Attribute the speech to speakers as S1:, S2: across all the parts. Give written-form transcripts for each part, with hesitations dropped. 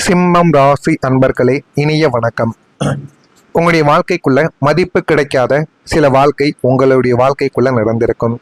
S1: சிம்மம் ராசி அன்பர்களே, இனிய வணக்கம். உங்களுடைய வாழ்க்கைக்குள்ள மதிப்பு கிடைக்காத சில வாழ்க்கை உங்களுடைய வாழ்க்கைக்குள்ள நடந்திருக்கும்.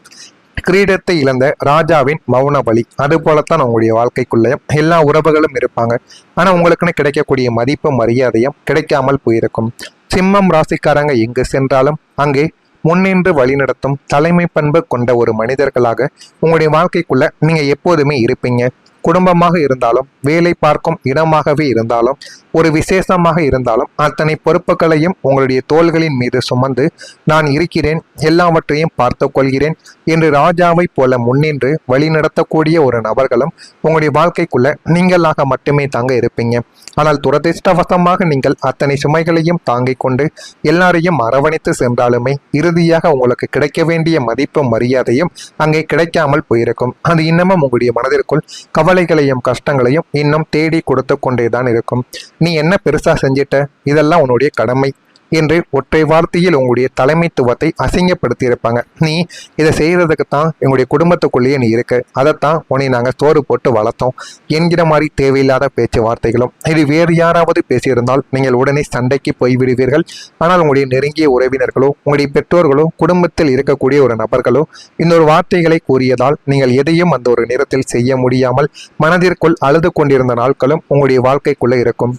S1: கிரீடத்தை இழந்த ராஜாவின் மௌன வழி, அது போலத்தான் உங்களுடைய வாழ்க்கைக்குள்ள எல்லா உறவுகளும் இருப்பாங்க. ஆனா உங்களுக்குன்னு கிடைக்கக்கூடிய மதிப்பு மரியாதையும் கிடைக்காமல் போயிருக்கும். சிம்மம் ராசிக்காரங்க எங்கு சென்றாலும் அங்கே முன்னின்று வழிநடத்தும் தலைமை பண்பு கொண்ட ஒரு மனிதர்களாக உங்களுடைய வாழ்க்கைக்குள்ள நீங்க எப்போதுமே இருப்பீங்க. குடும்பமாக இருந்தாலும், வேலை பார்க்கும் இடமாகவே இருந்தாலும், ஒரு விசேஷமாக இருந்தாலும் அத்தனை பொறுப்புகளையும் உங்களுடைய தோள்களின் மீது சுமந்து நான் இருக்கிறேன், எல்லாவற்றையும் பார்த்து கொள்கிறேன் என்று ராஜாவை போல முன்னின்று வழிநடத்தக்கூடிய ஒரு நபர்களும் உங்களுடைய வாழ்க்கைக்குள்ள நீங்களாக மட்டுமே தாங்க இருப்பீங்க. ஆனால் துரதிர்ஷ்டவசமாக நீங்கள் அத்தனை சுமைகளையும் தாங்கிக் கொண்டு எல்லாரையும் அரவணைத்து சென்றாலுமே இறுதியாக உங்களுக்கு கிடைக்க வேண்டிய மதிப்பும் மரியாதையும் அங்கே கிடைக்காமல் போயிருக்கும். அது இன்னமும் உங்களுடைய மனதிற்குள் கவலைகளையும் கஷ்டங்களையும் இன்னும் தேடி கொடுத்து கொண்டேதான் இருக்கும். நீ என்ன பெருசா செஞ்சிட்ட, இதெல்லாம் உன்னுடைய கடமை என்று ஒற்றை வார்த்தையில் உங்களுடைய தலைமைத்துவத்தை அசிங்கப்படுத்தி இருப்பாங்க. நீ இதை செய்யறதுக்கு தான் எங்களுடைய குடும்பத்துக்குள்ளேயே நீ இருக்கு, அதைத்தான் உன்னை நாங்கள் சோறு போட்டு வளர்த்தோம் என்கிற மாதிரி தேவையில்லாத பேச்சுவார்த்தைகளும் இது வேறு யாராவது பேசியிருந்தால் நீங்கள் உடனே சண்டைக்கு போய்விடுவீர்கள். ஆனால் உங்களுடைய நெருங்கிய உறவினர்களோ, உங்களுடைய பெற்றோர்களோ, குடும்பத்தில் இருக்கக்கூடிய ஒரு நபர்களோ இன்னொரு வார்த்தைகளை கூறியதால் நீங்கள் எதையும் அந்த ஒரு நேரத்தில் செய்ய முடியாமல் மனதிற்குள் அழுது கொண்டிருந்த நாட்களும் உங்களுடைய வாழ்க்கைக்குள்ள இருக்கும்.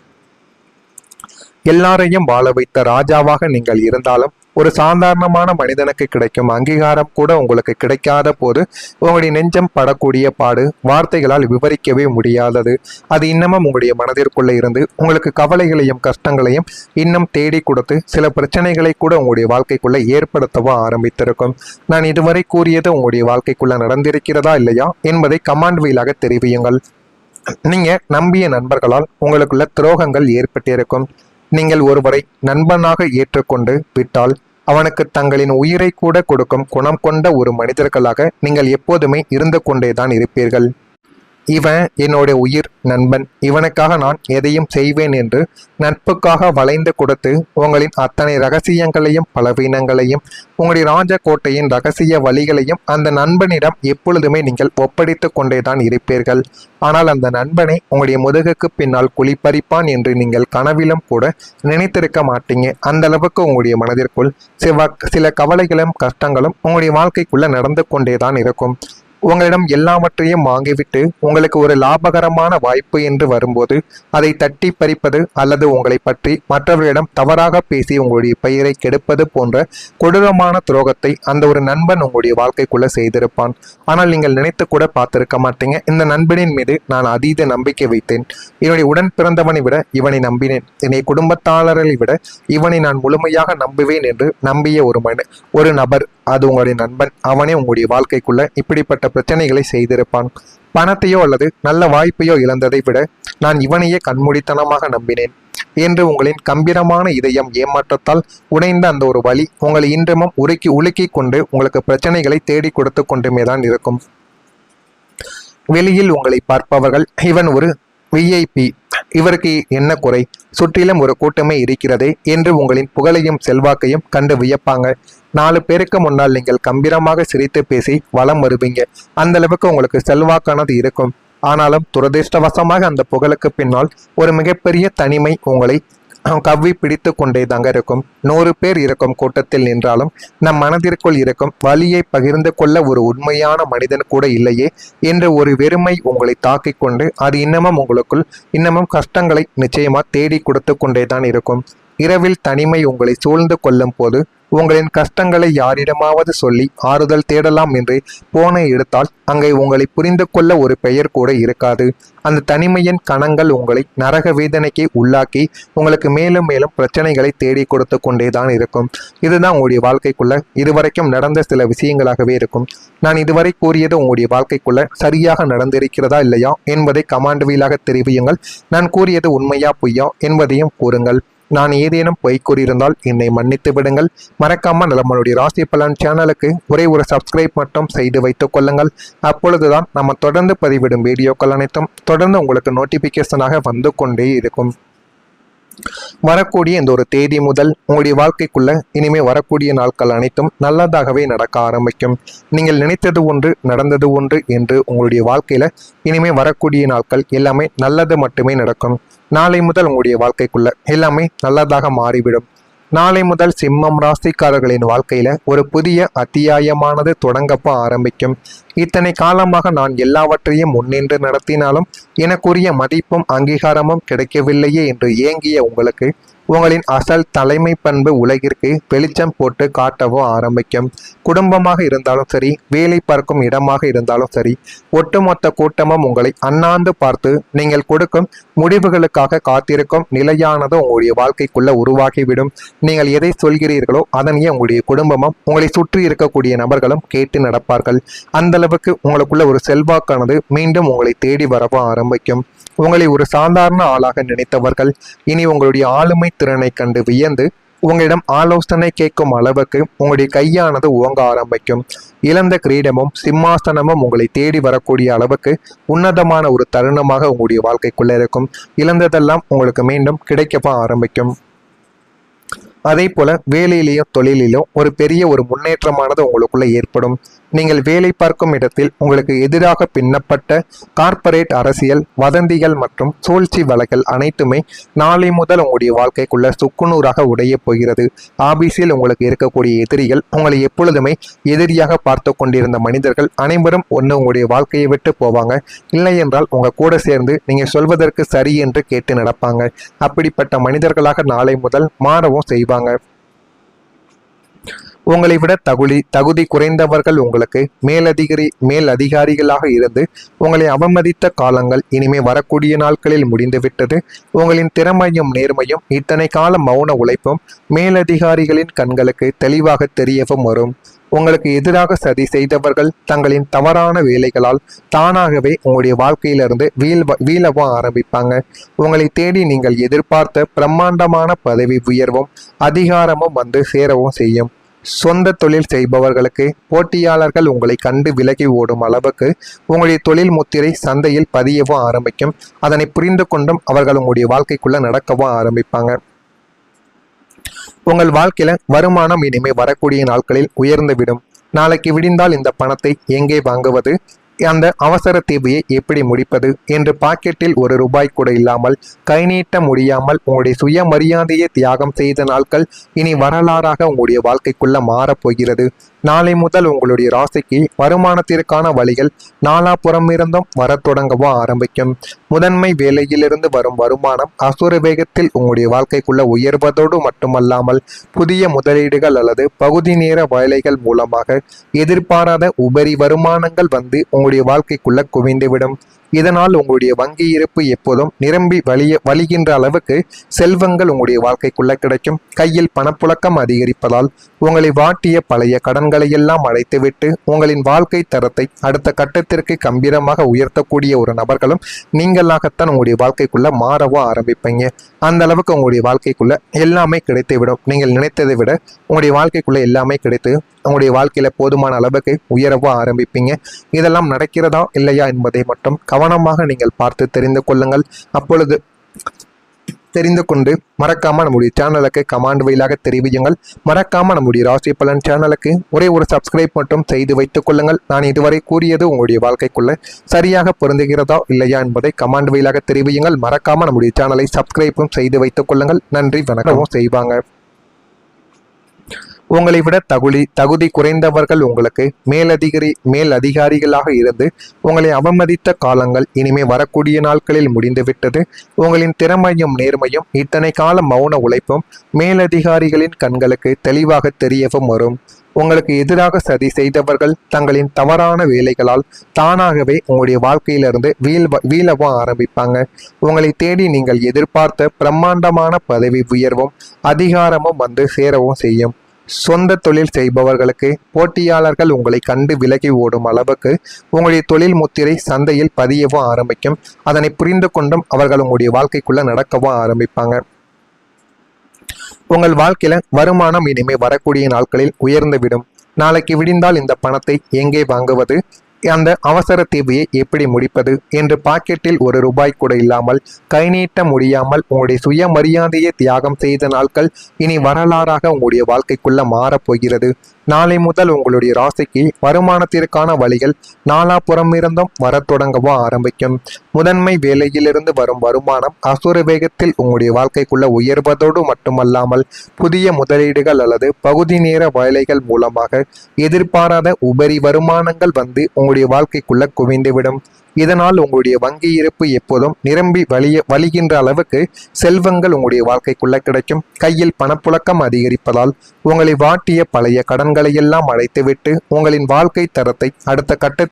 S1: எல்லாரையும் வாழ வைத்த ராஜாவாக நீங்கள் இருந்தாலும் ஒரு சாதாரணமான மனிதனுக்கு கிடைக்கும் அங்கீகாரம் கூட உங்களுக்கு கிடைக்காத போது உங்களுடைய நெஞ்சம் படக்கூடிய பாடு வார்த்தைகளால் விவரிக்கவே முடியாதது. அது இன்னமும் உங்களுடைய மனதிற்குள்ளே இருந்து உங்களுக்கு கவலைகளையும் கஷ்டங்களையும் இன்னும் தேடி கொடுத்து சில பிரச்சனைகளை கூட உங்களுடைய வாழ்க்கைக்குள்ள ஏற்படுத்தவோ ஆரம்பித்திருக்கும். நான் இதுவரை கூறியது உங்களுடைய வாழ்க்கைக்குள்ள நடந்திருக்கிறதா இல்லையா என்பதை கமெண்ட் வாயிலாக தெரிவியுங்கள். நீங்க நம்பிய நண்பர்களால் உங்களுக்குள்ள துரோகங்கள் ஏற்பட்டிருக்கும். நீங்கள் ஒருவரை நண்பனாக ஏற்றுக்கொண்டு விட்டால் அவனுக்கு தங்களின் உயிரை கூட கொடுக்கும் குணம் கொண்ட ஒரு மனிதர்களாக நீங்கள் எப்போதுமே இருந்து கொண்டேதான் இருப்பீர்கள். இவன் என்னோட உயிர் நண்பன், இவனுக்காக நான் எதையும் செய்வேன் என்று நட்புக்காக வளைந்து கொடுத்து உங்களின் அத்தனை ரகசியங்களையும் பலவீனங்களையும் உங்களுடைய ராஜகோட்டையின் ரகசிய வழிகளையும் அந்த நண்பனிடம் எப்பொழுதுமே நீங்கள் ஒப்படைத்து கொண்டேதான் இருப்பீர்கள். ஆனால் அந்த நண்பனை உங்களுடைய முதுகுக்கு பின்னால் குழிப்பறிப்பான் என்று நீங்கள் கனவிலும் கூட நினைத்திருக்க மாட்டீங்க. அந்த அளவுக்கு உங்களுடைய மனதிற்குள் சில கவலைகளும் கஷ்டங்களும் உங்களுடைய வாழ்க்கைக்குள்ள நடந்து கொண்டேதான் இருக்கும். உங்களிடம் எல்லாவற்றையும் வாங்கிவிட்டு உங்களுக்கு ஒரு லாபகரமான வாய்ப்பு என்று வரும்போது அதை தட்டி பறிப்பது அல்லது உங்களை பற்றி மற்றவர்களிடம் தவறாக பேசி உங்களுடைய பெயரை கெடுப்பது போன்ற கொடூரமான துரோகத்தை அந்த ஒரு நண்பன் உங்களுடைய வாழ்க்கைக்குள்ள செய்திருப்பான். ஆனால் நீங்கள் நினைத்து கூட பார்த்திருக்க மாட்டீங்க. இந்த நண்பனின் மீது நான் அதீத நம்பிக்கை வைத்தேன், என்னுடைய உடன் பிறந்தவனை விட இவனை நம்பினேன், என்னுடைய குடும்பத்தாளர்களை விட இவனை நான் முழுமையாக நம்புவேன் என்று நம்பிய ஒரு நபர், அது உங்களுடைய நண்பன். அவனே உங்களுடைய வாழ்க்கைக்குள்ள இப்படிப்பட்ட பிரச்சனைகளை செய்திருப்பான். பணத்தையோ அல்லது நல்ல வாய்ப்பையோ இழந்ததை விட நான் இவனையே கண்மூடித்தனமாக நம்பினேன் என்று உங்களின் கம்பீரமான இதயம் ஏமாற்றத்தால் உடைந்த அந்த ஒரு வழி உங்களை இன்றமும் உலுக்கி கொண்டு உங்களுக்கு பிரச்சனைகளை தேடி கொடுத்து கொண்டுமே தான் இருக்கும். வெளியில் உங்களை பார்ப்பவர்கள் இவன் ஒரு விஐபி, இவருக்கு என்ன குறை, சுற்றிலும் ஒரு கூட்டமே இருக்கிறதே என்று உங்களின் புகழையும் செல்வாக்கையும் கண்டு வியப்பாங்க. 4 பேருக்கு முன்னால் நீங்கள் கம்பீரமாக சிரித்து பேசி வலம் வருவீங்க. அந்த அளவுக்கு உங்களுக்கு செல்வாக்கானது இருக்கும். ஆனாலும் துரதிர்ஷ்டவசமாக அந்த புகழுக்கு பின்னால் ஒரு மிகப்பெரிய தனிமை உங்களை கவ்வி பிடித்து கொண்டே தாங்க இருக்கும். 100 பேர் இருக்கும் கூட்டத்தில் நின்றாலும் நம் மனதிற்குள் இருக்கும் வலியை பகிர்ந்து கொள்ள ஒரு உண்மையான மனிதன் கூட இல்லையே என்று ஒரு வெறுமை உங்களை தாக்கிக் கொண்டு அது இன்னமும் உங்களுக்குள் இன்னமும் கஷ்டங்களை நிச்சயமா தேடி கொடுத்து கொண்டே தான் இருக்கும். இரவில் தனிமை உங்களை சூழ்ந்து கொள்ளும் போது உங்களின் கஷ்டங்களை யாரிடமாவது சொல்லி ஆறுதல் தேடலாம் என்று போனை எடுத்தால் அங்கே உங்களை புரிந்து கொள்ள ஒரு பெயர் கூட இருக்காது. அந்த தனிமையின் கணங்கள் உங்களை நரக வேதனைக்கு உள்ளாக்கி உங்களுக்கு மேலும் மேலும் பிரச்சனைகளை தேடி கொடுத்து கொண்டேதான் இருக்கும். இதுதான் உங்களுடைய வாழ்க்கைக்குள்ள இதுவரைக்கும் நடந்த சில விஷயங்களாகவே இருக்கும். நான் இதுவரை கூறியது உங்களுடைய வாழ்க்கைக்குள்ள சரியாக நடந்திருக்கிறதா இல்லையா என்பதை கமெண்ட் வாயிலாக தெரிவியுங்கள். நான் கூறியது உண்மையா பொய்யா என்பதையும் கூறுங்கள். நான் ஏதேனும் பொய் கூறியிருந்தால் என்னை மன்னித்து விடுங்கள். மறக்காம நம்மளுடைய ராசி பலன் சேனலுக்கு ஒரே ஒரு சப்ஸ்கிரைப் மட்டும் செய்து வைத்துக் கொள்ளுங்கள். அப்பொழுதுதான் நம்ம தொடர்ந்து பதிவிடும் வீடியோக்கள் அனைத்தும் தொடர்ந்து உங்களுக்கு நோட்டிபிகேஷனாக வந்து கொண்டே இருக்கும். வரக்கூடிய இந்த ஒரு தேதி முதல் உங்களுடைய வாழ்க்கைக்குள்ள இனிமே வரக்கூடிய நாட்கள் அனைத்தும் நல்லதாகவே நடக்க ஆரம்பிக்கும். நீங்கள் நினைத்தது ஒன்று நடந்தது ஒன்று என்று உங்களுடைய வாழ்க்கையில இனிமே வரக்கூடிய நாட்கள் எல்லாமே நல்லது மட்டுமே நடக்கும். நாளை முதல் உங்களுடைய வாழ்க்கைக்குள்ள எல்லாமே நல்லதாக மாறிவிடும். நாளை முதல் சிம்மம் ராசிக்காரர்களின் வாழ்க்கையில ஒரு புதிய அத்தியாயமானது தொடங்கப்ப ஆரம்பிக்கும். இத்தனை காலமாக நான் எல்லாவற்றையும் முன்னின்று நடத்தினாலும் எனக்குரிய மதிப்பும் அங்கீகாரமும் கிடைக்கவில்லையே என்று ஏங்கிய உங்களுக்கு உங்களின் அசல் தலைமை பண்பு உலகிற்கு வெளிச்சம் போட்டு காட்டவும் ஆரம்பிக்கும். குடும்பமாக இருந்தாலும் சரி, வேலை பார்க்கும் இடமாக இருந்தாலும் சரி, ஒட்டுமொத்த கூட்டமும் உங்களை அண்ணாந்து பார்த்து நீங்கள் கொடுக்கும் முடிவுகளுக்காக காத்திருக்கும் நிலையானது உங்களுடைய வாழ்க்கைக்குள்ள உருவாகிவிடும். நீங்கள் எதை சொல்கிறீர்களோ அதனையே உங்களுடைய குடும்பமும் உங்களை சுற்றி இருக்கக்கூடிய நபர்களும் கேட்டு நடப்பார்கள். அந்த அளவுக்கு உங்களுக்குள்ள ஒரு செல்வாக்கானது மீண்டும் உங்களை தேடி வரவும் ஆரம்பிக்கும். உங்களை ஒரு சாதாரண ஆளாக நினைத்தவர்கள் இனி உங்களுடைய ஆளுமை திறனை கண்டு வியந்து உங்களிடம் ஆலோசனை கேட்கும் அளவுக்கு உங்களுடைய கையானது ஓங்க ஆரம்பிக்கும். இழந்த கிரீடமும் சிம்மாசனமும் உங்களை தேடி வரக்கூடிய அளவுக்கு உன்னதமான ஒரு தருணமாக உங்களுடைய வாழ்க்கைக்குள்ள இருக்கும். இழந்ததெல்லாம் உங்களுக்கு மீண்டும் கிடைக்கவும் ஆரம்பிக்கும். அதே போல வேலையிலையும் தொழிலிலும் ஒரு பெரிய ஒரு முன்னேற்றமானது உங்களுக்குள்ள ஏற்படும். நீங்கள் வேலை பார்க்கும் இடத்தில் உங்களுக்கு எதிராக பின்னப்பட்ட கார்ப்பரேட் அரசியல் வதந்திகள் மற்றும் சூழ்ச்சி வலைகள் அனைத்துமே நாளை முதல் உங்களுடைய வாழ்க்கைக்குள்ள சுக்குநூறாக உடைய போகிறது. ஆபீஸில் உங்களுக்கு இருக்கக்கூடிய எதிரிகள், உங்களை எப்பொழுதுமே எதிரியாக பார்த்து கொண்டிருந்த மனிதர்கள் அனைவரும் ஒன்று உங்களுடைய வாழ்க்கையை விட்டு போவாங்க. இல்லை என்றால் உங்க கூட சேர்ந்து நீங்க சொல்வதற்கு சரி என்று கேட்டு நடப்பாங்க. அப்படிப்பட்ட மனிதர்களாக நாளை முதல் மாறவும் செய்வாங்க. உங்களை விட தகுதி குறைந்தவர்கள் உங்களுக்கு மேலதிகாரிகளாக இருந்து உங்களை அவமதித்த காலங்கள் இனிமே வரக்கூடிய நாட்களில் முடிந்துவிட்டது. உங்களின் திறமையும் நேர்மையும் இத்தனை கால மௌன உழைப்பும் மேலதிகாரிகளின் கண்களுக்கு தெளிவாக தெரியவும் வரும். உங்களுக்கு எதிராக சதி செய்தவர்கள் தங்களின் தவறான வேலைகளால் தானாகவே உங்களுடைய வாழ்க்கையிலிருந்து வீழவும் ஆரம்பிப்பாங்க. உங்களை தேடி நீங்கள் எதிர்பார்த்த பிரம்மாண்டமான பதவி உயர்வும் அதிகாரமும் வந்து சேரவும் செய்யும். சொந்த தொழில் செய்பவர்களுக்கு போட்டியாளர்கள் உங்களை கண்டு விலகி ஓடும் அளவுக்கு உங்களுடைய தொழில் முத்திரை சந்தையில் பதியவும் ஆரம்பிக்கும். அதனை புரிந்து கொண்டும் அவர்கள் உங்களுடைய வாழ்க்கைக்குள்ள நடக்கவும் ஆரம்பிப்பாங்க. உங்கள் வாழ்க்கையில வருமானம் இனிமே வரக்கூடிய நாட்களில் உயர்ந்துவிடும். நாளைக்கு விடிந்தால் இந்த பணத்தை எங்கே வாங்குவது, அந்த அவசர தேவையை எப்படி முடிப்பது என்று பாக்கெட்டில் ஒரு ரூபாய் கூட இல்லாமல் கை நீட்ட முடியாமல் உங்களுடைய சுயமரியாதையை தியாகம் செய்த நாட்கள் இனி வரலாறாக உங்களுடைய வாழ்க்கைக்குள்ள மாறப்போகிறது. நாளை முதல் உங்களுடைய ராசிக்கு வருமானத்திற்கான வழிகள் நாலாபுறம் இருந்தும் வர தொடங்கவும் ஆரம்பிக்கும். முதன்மை வேலையிலிருந்து வரும் வருமானம் அசுர வேகத்தில் உங்களுடைய வாழ்க்கைக்குள்ள உயர்வதோடு மட்டுமல்லாமல் புதிய முதலீடுகள் அல்லது பகுதி நேர வேலைகள் மூலமாக எதிர்பாராத உபரி வருமானங்கள் வந்து உங்களுடைய வாழ்க்கைக்குள்ள குவிந்துவிடும். இதனால் உங்களுடைய வங்கி இருப்பு எப்போதும் நிரம்பி வழிகின்ற அளவுக்கு செல்வங்கள் உங்களுடைய வாழ்க்கைக்குள்ள கிடைக்கும். கையில் பணப்புழக்கம் அதிகரிப்பதால் உங்களை வாட்டிய பழைய கடன்களை எல்லாம் அடைத்துவிட்டு உங்களின் வாழ்க்கை தரத்தை அடுத்த கட்டத்திற்கு கம்பீரமாக உயர்த்தக்கூடிய ஒரு நபர்களும் நீங்களாகத்தான் உங்களுடைய வாழ்க்கைக்குள்ள மாறவும் ஆரம்பிப்பீங்க. அந்த அளவுக்கு உங்களுடைய வாழ்க்கைக்குள்ள எல்லாமே கிடைத்துவிடும். நீங்கள் நினைத்ததை விட உங்களுடைய வாழ்க்கைக்குள்ள எல்லாமே கிடைத்து உங்களுடைய வாழ்க்கையில போதுமான அளவுக்கு உயரவும் ஆரம்பிப்பீங்க. இதெல்லாம் நடக்கிறதா இல்லையா என்பதை மட்டும் கவனமாக நீங்கள் பார்த்து தெரிந்து கொள்ளுங்கள். அப்பொழுது தெரிந்து கொண்டு மறக்காம நம்முடைய சேனலுக்கு கமாண்ட் வழியாக தெரிவியுங்கள். மறக்காம நம்முடைய ராசி பலன் சேனலுக்கு ஒரே ஒரு சப்ஸ்கிரைப் மட்டும் செய்து வைத்துக் கொள்ளுங்கள். நான் இதுவரை கூறியது உங்களுடைய வாழ்க்கைக்குள்ள சரியாக பொருந்துகிறதா இல்லையா என்பதை கமாண்ட் வழியாக தெரிவியுங்கள். மறக்காம நம்முடைய சேனலை சப்ஸ்கிரைப்பும் செய்து வைத்துக் கொள்ளுங்கள். நன்றி, வணக்கமும் செய்வாங்க. உங்களை விட தகுதி குறைந்தவர்கள் உங்களுக்கு மேலதிகாரிகளாக இருந்து உங்களை அவமதித்த காலங்கள் இனிமே வரக்கூடிய நாட்களில் முடிந்துவிட்டது. உங்களின் திறமையும் நேர்மையும் இத்தனை கால மௌன உழைப்பும் மேலதிகாரிகளின் கண்களுக்கு தெளிவாக தெரியவும் வரும். உங்களுக்கு எதிராக சதி செய்தவர்கள் தங்களின் தவறான வேலைகளால் தானாகவே உங்களுடைய வாழ்க்கையிலிருந்து வீழவும் ஆரம்பிப்பாங்க. உங்களை தேடி நீங்கள் எதிர்பார்த்த பிரம்மாண்டமான பதவி உயர்வும் அதிகாரமும் வந்து சேரவும் செய்யும். சொந்த தொழில் செய்பவர்களுக்கு போட்டியாளர்கள் உங்களை கண்டு விலகி ஓடும் அளவுக்கு உங்களுடைய தொழில் முத்திரை சந்தையில் பதியவும் ஆரம்பிக்கும். அதனை புரிந்து கொண்டும் அவர்கள் உங்களுடைய வாழ்க்கைக்குள்ள நடக்கவும் ஆரம்பிப்பாங்க. உங்கள் வாழ்க்கையில வருமானம் இனிமே வரக்கூடிய நாட்களில் உயர்ந்துவிடும். நாளைக்கு விடிந்தால் இந்த பணத்தை எங்கே வாங்குவது, அந்த அவசர தேவையை எப்படி முடிப்பது என்று பாக்கெட்டில் ₹1 கூட இல்லாமல் கை நீட்ட முடியாமல் உங்களுடைய சுயமரியாதையை தியாகம் செய்த நாட்கள் இனி வரலாறாக உங்களுடைய வாழ்க்கைக்குள்ள மாறப்போகிறது. நாளை முதல் உங்களுடைய ராசிக்கு வருமானத்திற்கான வழிகள் நாலாபுறம் இருந்தும் வரத் தொடங்கவோ ஆரம்பிக்கும். முதன்மை வேலையிலிருந்து வரும் வருமானம் அசுர வேகத்தில் உங்களுடைய வாழ்க்கைக்குள்ள உயர்வதோடு மட்டுமல்லாமல் புதிய முதலீடுகள் அல்லது பகுதி நேர வேலைகள் மூலமாக எதிர்பாராத உபரி வருமானங்கள் வந்து உங்களுடைய வாழ்க்கைக்குள்ள குவிந்துவிடும். இதனால் உங்களுடைய வங்கி இருப்பு எப்போதும் நிரம்பி வழிகின்ற அளவுக்கு செல்வங்கள் உங்களுடைய வாழ்க்கைக்குள்ள கிடைக்கும். கையில் பணப்புழக்கம் அதிகரிப்பதால் உங்களை வாட்டிய பழைய கடன்களை எல்லாம் அடைத்துவிட்டு உங்களின் வாழ்க்கை தரத்தை அடுத்த கட்டத்தில்